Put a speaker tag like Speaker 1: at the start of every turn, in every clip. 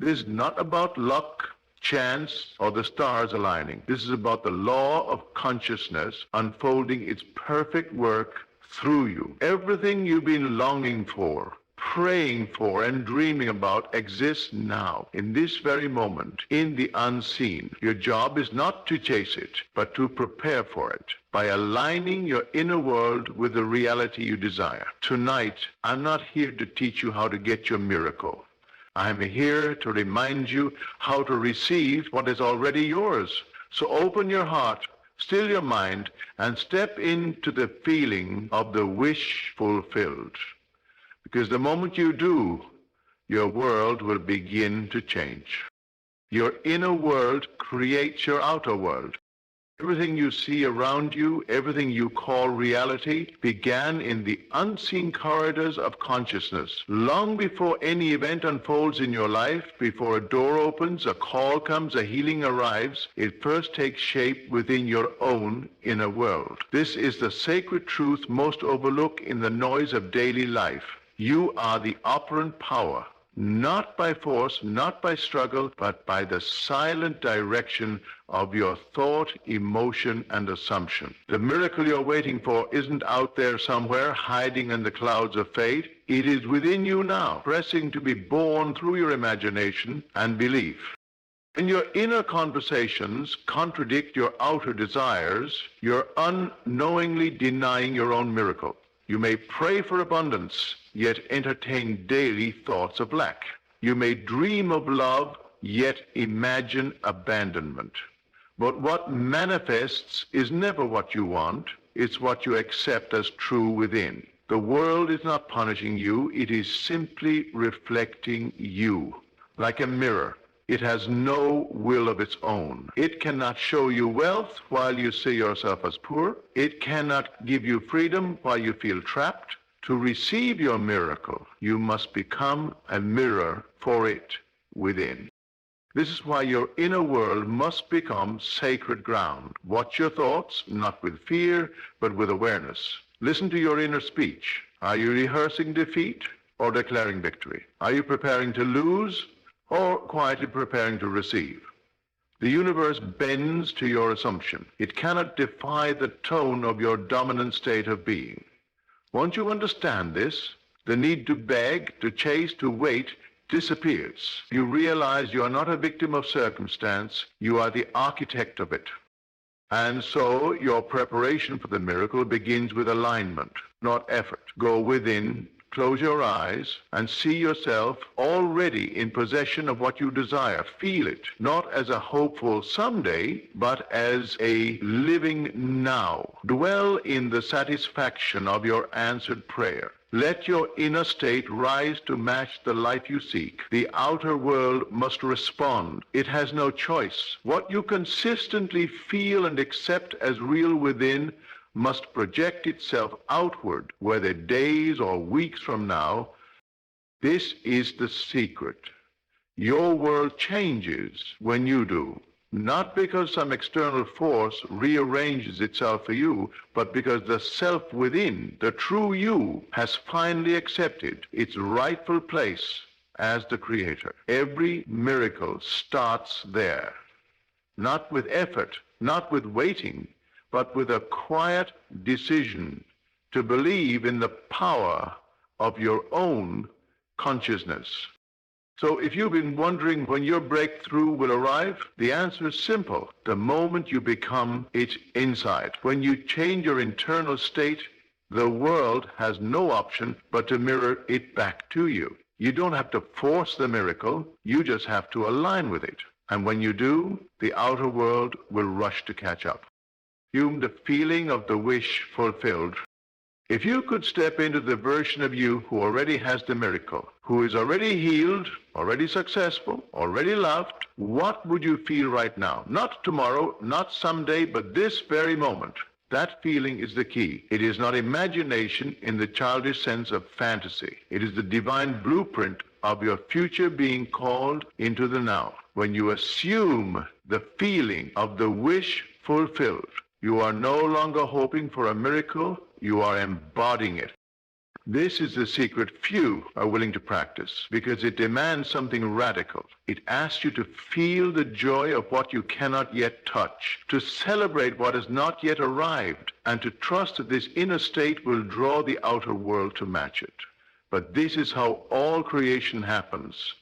Speaker 1: This is not about luck, chance, or the stars aligning. This is about the law of consciousness unfolding its perfect work through you. Everything you've been longing for, praying for, and dreaming about exists now, in this very moment, in the unseen. Your job is not to chase it, but to prepare for it by aligning your inner world with the reality you desire. Tonight, I'm not here to teach you how to get your miracle. I'm here to remind you how to receive what is already yours. So open your heart, still your mind, and step into the feeling of the wish fulfilled. Because the moment you do, your world will begin to change. Your inner world creates your outer world. Everything you see around you, everything you call reality, began in the unseen corridors of consciousness. Long before any event unfolds in your life, before a door opens, a call comes, a healing arrives, it first takes shape within your own inner world. This is the sacred truth most overlooked in the noise of daily life. You are the operant power, not by force, not by struggle, but by the silent direction of your thought, emotion, and assumption. The miracle you're waiting for isn't out there somewhere, hiding in the clouds of fate. It is within you now, pressing to be born through your imagination and belief. When your inner conversations contradict your outer desires, you're unknowingly denying your own miracle. You may pray for abundance, yet entertain daily thoughts of lack. You may dream of love, yet imagine abandonment. But what manifests is never what you want, it's what you accept as true within. The world is not punishing you, it is simply reflecting you. Like a mirror, it has no will of its own. It cannot show you wealth while you see yourself as poor. It cannot give you freedom while you feel trapped. To receive your miracle, you must become a mirror for it within. This is why your inner world must become sacred ground. Watch your thoughts, not with fear, but with awareness. Listen to your inner speech. Are you rehearsing defeat or declaring victory? Are you preparing to lose or quietly preparing to receive? The universe bends to your assumption. It cannot defy the tone of your dominant state of being. Once you understand this, the need to beg, to chase, to wait disappears. You realize you are not a victim of circumstance, you are the architect of it. And so your preparation for the miracle begins with alignment, not effort. Go within, close your eyes, and see yourself already in possession of what you desire. Feel it, not as a hopeful someday, but as a living now. Dwell in the satisfaction of your answered prayer. Let your inner state rise to match the life you seek. The outer world must respond. It has no choice. What you consistently feel and accept as real within must project itself outward, whether days or weeks from now. This is the secret. Your world changes when you do, not because some external force rearranges itself for you, but because the self within, the true you, has finally accepted its rightful place as the creator. Every miracle starts there, not with effort, not with waiting, but with a quiet decision to believe in the power of your own consciousness. So if you've been wondering when your breakthrough will arrive, the answer is simple. The moment you become its inside. When you change your internal state, the world has no option but to mirror it back to you. You don't have to force the miracle, you just have to align with it. And when you do, the outer world will rush to catch up. The feeling of the wish fulfilled. If you could step into the version of you who already has the miracle, who is already healed, already successful, already loved, what would you feel right now? Not tomorrow, not someday, but this very moment. That feeling is the key. It is not imagination in the childish sense of fantasy. It is the divine blueprint of your future being called into the now. When you assume the feeling of the wish fulfilled, you are no longer hoping for a miracle, you are embodying it. This is the secret few are willing to practice because it demands something radical. It asks you to feel the joy of what you cannot yet touch, to celebrate what has not yet arrived, and to trust that this inner state will draw the outer world to match it. But this is how all creation happens.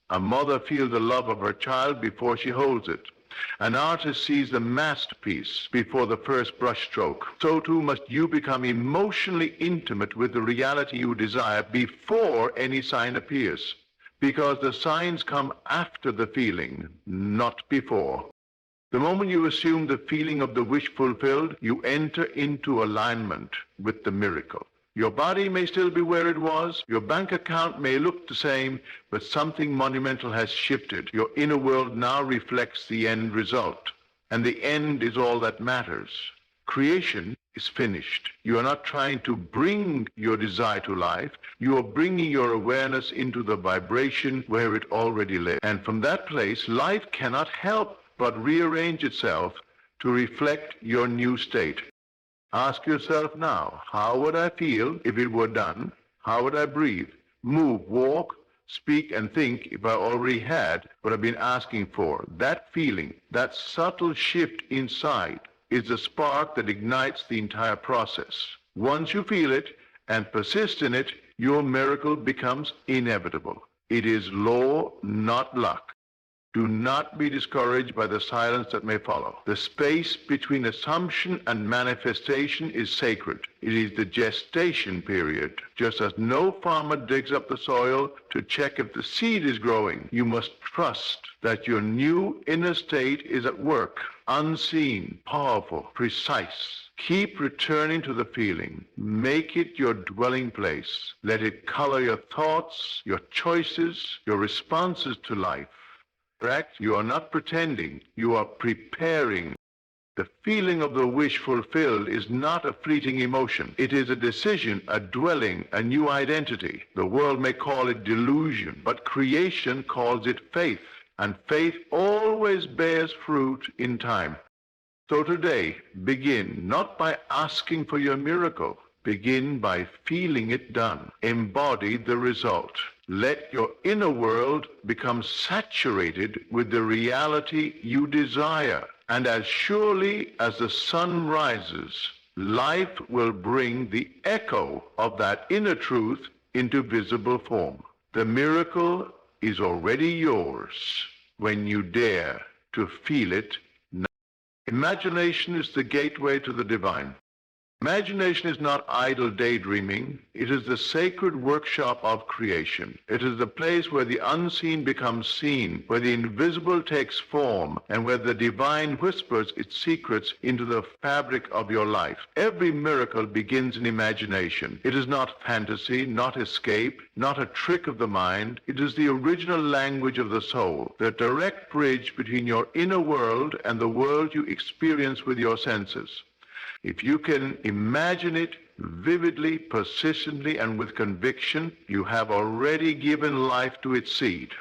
Speaker 1: A mother feels the love of her child before she holds it. An artist sees the masterpiece before the first brushstroke. So too must you become emotionally intimate with the reality you desire before any sign appears. Because the signs come after the feeling, not before. The moment you assume the feeling of the wish fulfilled, you enter into alignment with the miracle. Your body may still be where it was, your bank account may look the same, but something monumental has shifted. Your inner world now reflects the end result, and the end is all that matters. Creation is finished. You are not trying to bring your desire to life, you are bringing your awareness into the vibration where it already lives. And from that place, life cannot help but rearrange itself to reflect your new state. Ask yourself now, how would I feel if it were done? How would I breathe, move, walk, speak, and think if I already had what I've been asking for? That feeling, that subtle shift inside, is the spark that ignites the entire process. Once you feel it and persist in it, your miracle becomes inevitable. It is law, not luck. Do not be discouraged by the silence that may follow. The space between assumption and manifestation is sacred. It is the gestation period. Just as no farmer digs up the soil to check if the seed is growing, you must trust that your new inner state is at work, unseen, powerful, precise. Keep returning to the feeling. Make it your dwelling place. Let it color your thoughts, your choices, your responses to life. Correct? You are not pretending. You are preparing. The feeling of the wish fulfilled is not a fleeting emotion. It is a decision, a dwelling, a new identity. The world may call it delusion, but creation calls it faith. And faith always bears fruit in time. So today, begin not by asking for your miracle. Begin by feeling it done. Embody the result. Let your inner world become saturated with the reality you desire. And as surely as the sun rises, life will bring the echo of that inner truth into visible form. The miracle is already yours when you dare to feel it now. Imagination is the gateway to the divine. Imagination is not idle daydreaming. It is the sacred workshop of creation. It is the place where the unseen becomes seen, where the invisible takes form, and where the divine whispers its secrets into the fabric of your life. Every miracle begins in imagination. It is not fantasy, not escape, not a trick of the mind. It is the original language of the soul, the direct bridge between your inner world and the world you experience with your senses. If you can imagine it vividly, persistently, and with conviction, you have already given life to its seed.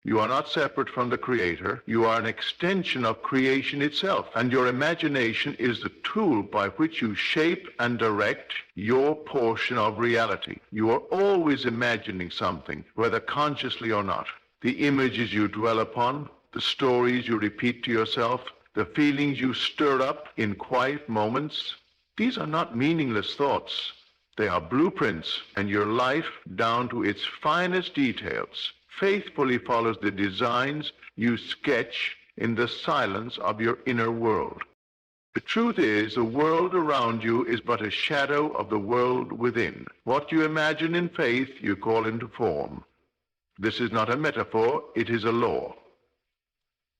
Speaker 1: You are not separate from the Creator. You are an extension of creation itself, and your imagination is the tool by which you shape and direct your portion of reality. You are always imagining something, whether consciously or not. The images you dwell upon, the stories you repeat to yourself, the feelings you stir up in quiet moments, these are not meaningless thoughts. They are blueprints, and your life, down to its finest details, faithfully follows the designs you sketch in the silence of your inner world. The truth is, the world around you is but a shadow of the world within. What you imagine in faith, you call into form. This is not a metaphor, it is a law.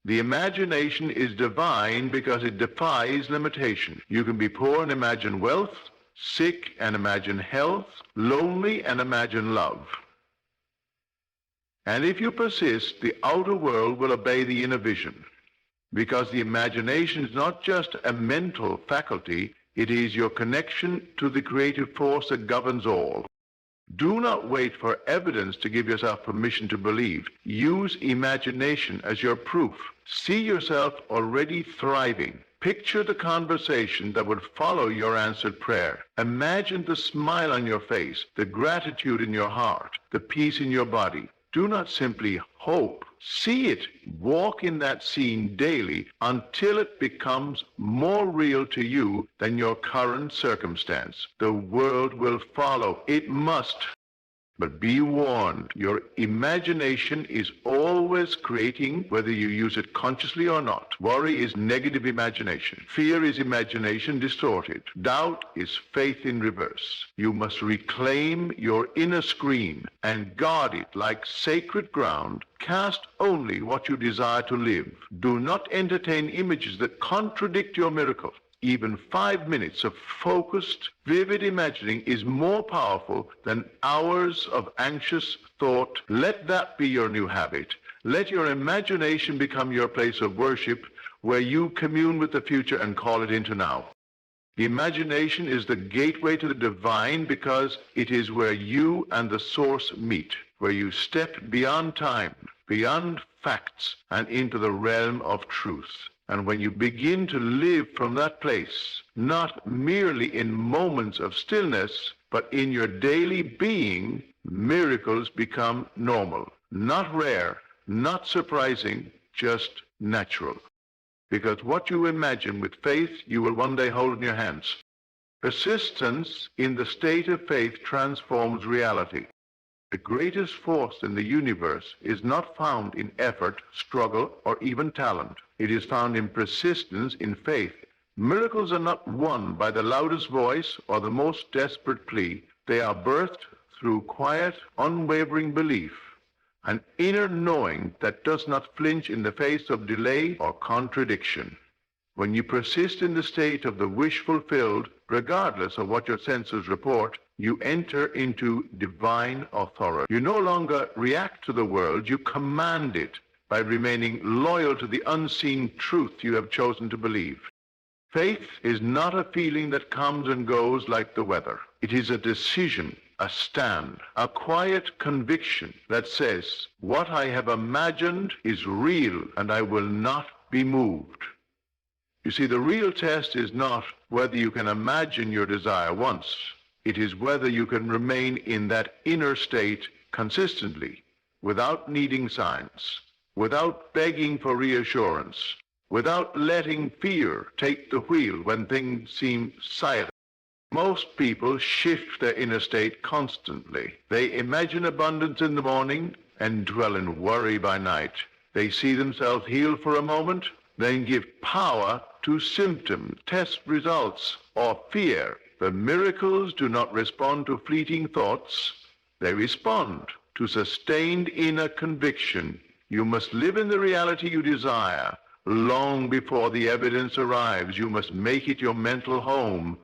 Speaker 1: The imagination is divine because it defies limitation. You can be poor and imagine wealth, sick and imagine health, lonely and imagine love. And if you persist, the outer world will obey the inner vision, because the imagination is not just a mental faculty, it is your connection to the creative force that governs all. Do not wait for evidence to give yourself permission to believe. Use imagination as your proof. See yourself already thriving. Picture the conversation that would follow your answered prayer. Imagine the smile on your face, the gratitude in your heart, the peace in your body. Do not simply hope. See it. Walk in that scene daily until it becomes more real to you than your current circumstance. The world will follow. It must. But be warned, your imagination is always creating, whether you use it consciously or not. Worry is negative imagination. Fear is imagination distorted. Doubt is faith in reverse. You must reclaim your inner screen and guard it like sacred ground. Cast only what you desire to live. Do not entertain images that contradict your miracle. Even 5 minutes of focused, vivid imagining is more powerful than hours of anxious thought. Let that be your new habit. Let your imagination become your place of worship where you commune with the future and call it into now. The imagination is the gateway to the divine because it is where you and the source meet, where you step beyond time, beyond facts, and into the realm of truth. And when you begin to live from that place, not merely in moments of stillness, but in your daily being, miracles become normal. Not rare, not surprising, just natural. Because what you imagine with faith, you will one day hold in your hands. Persistence in the state of faith transforms reality. The greatest force in the universe is not found in effort, struggle, or even talent. It is found in persistence in faith. Miracles are not won by the loudest voice or the most desperate plea. They are birthed through quiet, unwavering belief, an inner knowing that does not flinch in the face of delay or contradiction. When you persist in the state of the wish fulfilled, regardless of what your senses report, you enter into divine authority. You no longer react to the world, you command it by remaining loyal to the unseen truth you have chosen to believe. Faith is not a feeling that comes and goes like the weather. It is a decision, a stand, a quiet conviction that says, what I have imagined is real and I will not be moved. You see, the real test is not whether you can imagine your desire once. It is whether you can remain in that inner state consistently, without needing signs, without begging for reassurance, without letting fear take the wheel when things seem silent. Most people shift their inner state constantly. They imagine abundance in the morning and dwell in worry by night. They see themselves healed for a moment, then give power to symptoms, test results, or fear. The miracles do not respond to fleeting thoughts. They respond to sustained inner conviction. You must live in the reality you desire. Long before the evidence arrives, you must make it your mental home.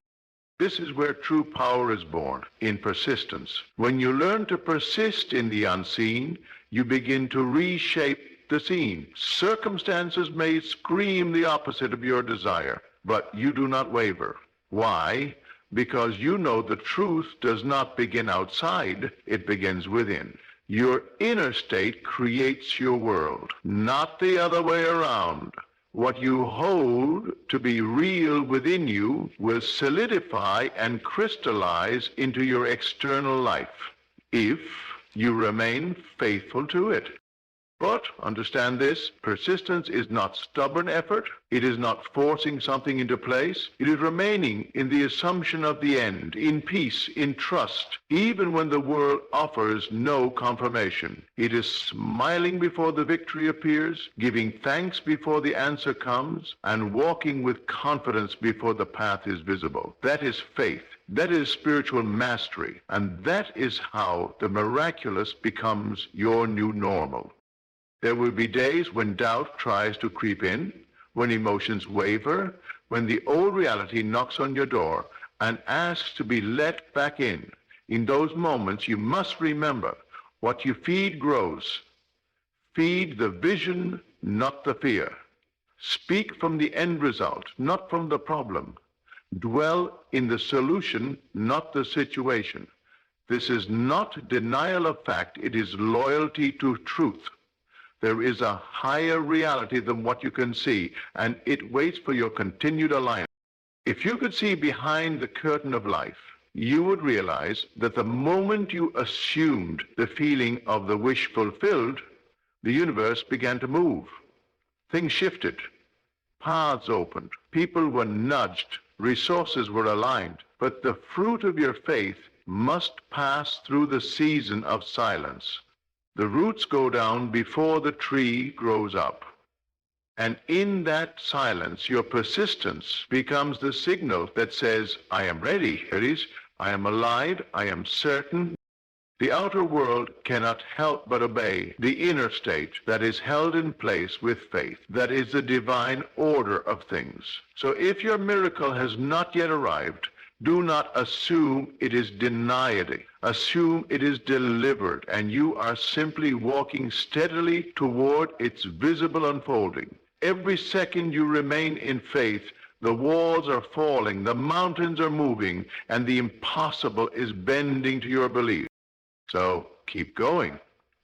Speaker 1: This is where true power is born, in persistence. When you learn to persist in the unseen, you begin to reshape the scene. Circumstances may scream the opposite of your desire, but you do not waver. Why? Because you know the truth does not begin outside, it begins within. Your inner state creates your world, not the other way around. What you hold to be real within you will solidify and crystallize into your external life if you remain faithful to it. But understand this, persistence is not stubborn effort. It is not forcing something into place. It is remaining in the assumption of the end, in peace, in trust, even when the world offers no confirmation. It is smiling before the victory appears, giving thanks before the answer comes, and walking with confidence before the path is visible. That is faith. That is spiritual mastery. And that is how the miraculous becomes your new normal. There will be days when doubt tries to creep in, when emotions waver, when the old reality knocks on your door and asks to be let back in. In those moments, you must remember, what you feed grows. Feed the vision, not the fear. Speak from the end result, not from the problem. Dwell in the solution, not the situation. This is not denial of fact, it is loyalty to truth. There is a higher reality than what you can see, and it waits for your continued alignment. If you could see behind the curtain of life, you would realize that the moment you assumed the feeling of the wish fulfilled, the universe began to move. Things shifted. Paths opened. People were nudged. Resources were aligned. But the fruit of your faith must pass through the season of silence. The roots go down before the tree grows up. And in that silence, your persistence becomes the signal that says, I am ready. Here it is. I am alive. I am certain. The outer world cannot help but obey the inner state that is held in place with faith. That is the divine order of things. So if your miracle has not yet arrived, do not assume it is denied. Assume it is delivered, and you are simply walking steadily toward its visible unfolding. Every second you remain in faith, the walls are falling, the mountains are moving, and the impossible is bending to your belief. So keep going,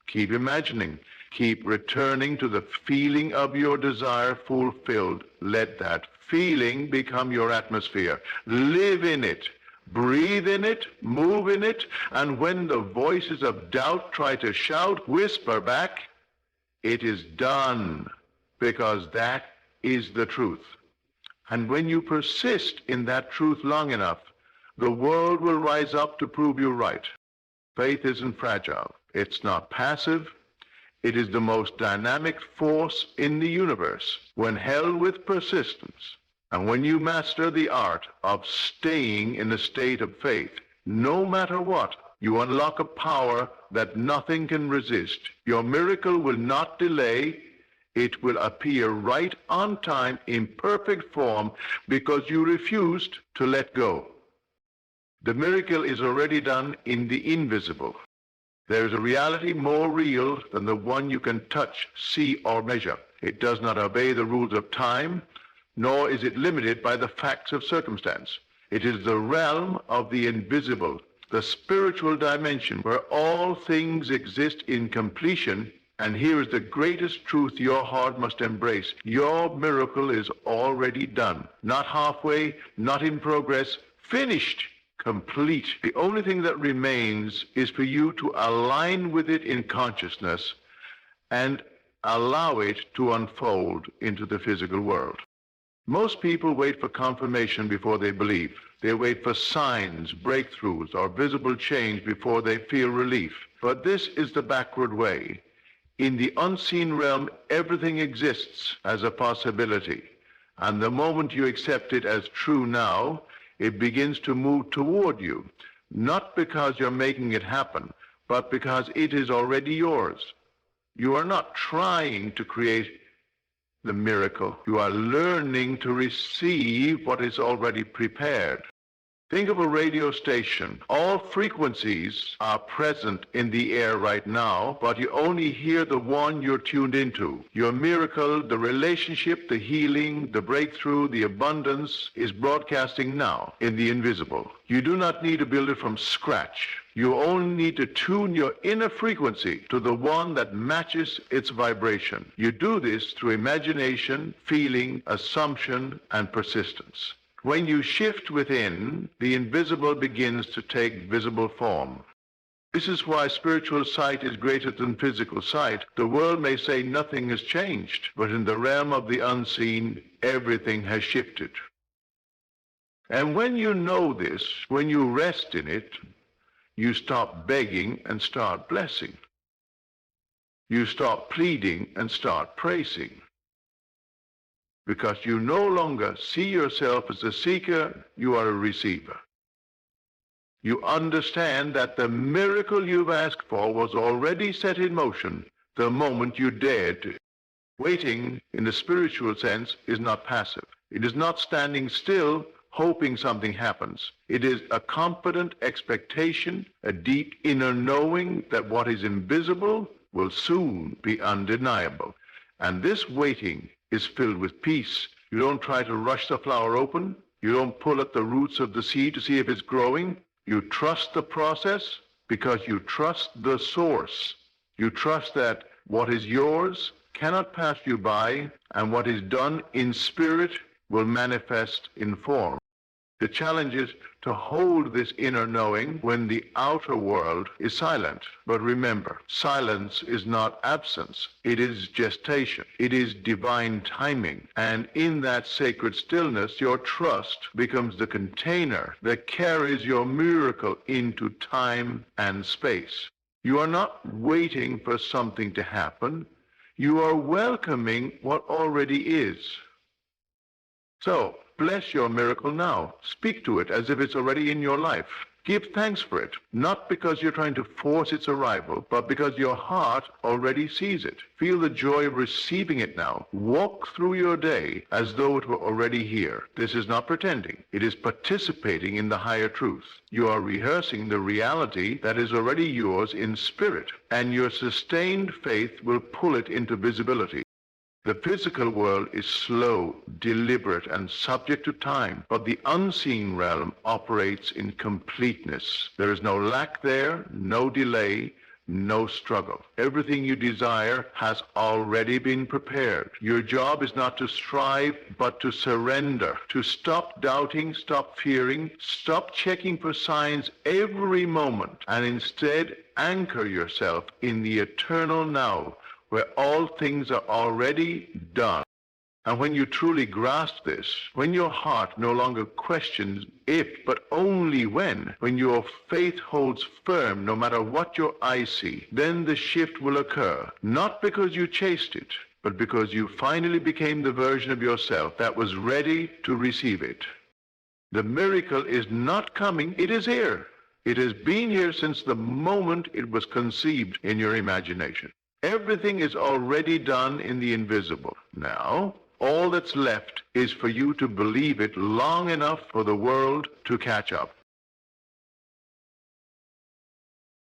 Speaker 1: keep imagining, keep returning to the feeling of your desire fulfilled. Let that feeling become your atmosphere. Live in it, breathe in it, move in it, and when the voices of doubt try to shout, whisper back, it is done, because that is the truth. And when you persist in that truth long enough, the world will rise up to prove you right. Faith isn't fragile. It's not passive. It is the most dynamic force in the universe when held with persistence. And when you master the art of staying in a state of faith, no matter what, you unlock a power that nothing can resist. Your miracle will not delay. It will appear right on time in perfect form because you refused to let go. The miracle is already done in the invisible. There is a reality more real than the one you can touch, see, or measure. It does not obey the rules of time, nor is it limited by the facts of circumstance. It is the realm of the invisible, the spiritual dimension where all things exist in completion. And here is the greatest truth your heart must embrace. Your miracle is already done. Not halfway, not in progress, finished, complete. The only thing that remains is for you to align with it in consciousness and allow it to unfold into the physical world. Most people wait for confirmation before they believe. They wait for signs, breakthroughs, or visible change before they feel relief. But this is the backward way. In the unseen realm, everything exists as a possibility. And the moment you accept it as true now, it begins to move toward you, not because you're making it happen, but because it is already yours. You are not trying to create the miracle. You are learning to receive what is already prepared. Think of a radio station. All frequencies are present in the air right now, but you only hear the one you're tuned into. Your miracle, the relationship, the healing, the breakthrough, the abundance is broadcasting now in the invisible. You do not need to build it from scratch. You only need to tune your inner frequency to the one that matches its vibration. You do this through imagination, feeling, assumption, and persistence. When you shift within, the invisible begins to take visible form. This is why spiritual sight is greater than physical sight. The world may say nothing has changed, but in the realm of the unseen, everything has shifted. And when you know this, when you rest in it, you stop begging and start blessing. You stop pleading and start praising. Because you no longer see yourself as a seeker, you are a receiver. You understand that the miracle you've asked for was already set in motion the moment you dared to. Waiting, in the spiritual sense, is not passive. It is not standing still, hoping something happens. It is a confident expectation, a deep inner knowing that what is invisible will soon be undeniable. And this waiting is filled with peace. You don't try to rush the flower open. You don't pull at the roots of the seed to see if it's growing. You trust the process because you trust the source. You trust that What is yours cannot pass you by, and what is done in spirit will manifest in form. The challenge is to hold this inner knowing when the outer world is silent. But remember, silence is not absence. It is gestation. It is divine timing. And in that sacred stillness, your trust becomes the container that carries your miracle into time and space. You are not waiting for something to happen. You are welcoming what already is. So, bless your miracle now. Speak to it as if it's already in your life. Give thanks for it, not because you're trying to force its arrival, but because your heart already sees it. Feel the joy of receiving it now. Walk through your day as though it were already here. This is not pretending. It is participating in the higher truth. You are rehearsing the reality that is already yours in spirit, and your sustained faith will pull it into visibility. The physical world is slow, deliberate, and subject to time, but the unseen realm operates in completeness. There is no lack there, no delay, no struggle. Everything you desire has already been prepared. Your job is not to strive, but to surrender, to stop doubting, stop fearing, stop checking for signs every moment, and instead anchor yourself in the eternal now, where all things are already done. And when you truly grasp this, when your heart no longer questions if, but only when your faith holds firm no matter what your eyes see, then the shift will occur, not because you chased it, but because you finally became the version of yourself that was ready to receive it. The miracle is not coming, it is here. It has been here since the moment it was conceived in your imagination. Everything is already done in the invisible. Now, all that's left is for you to believe it long enough for the world to catch up.